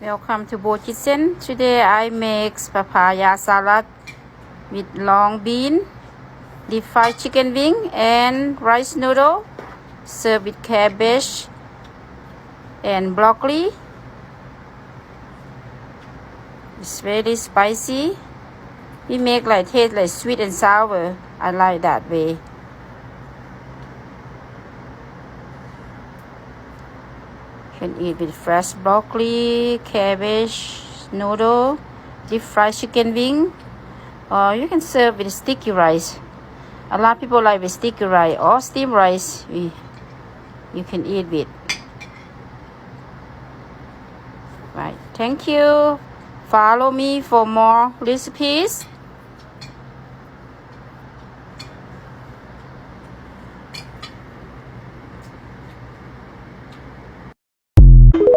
Welcome to Bo Kitchen. Today I make papaya salad with long bean, deep fried chicken wing and rice noodle. Serve with cabbage and broccoli. It's very spicy. We make like taste like sweet and sour. I like that way. You can eat with fresh broccoli, cabbage, noodle, deep fried chicken wing, or you can serve with sticky rice. A lot of people like with sticky rice or steamed rice. You can eat with. Right. Thank you. Follow me for more recipes.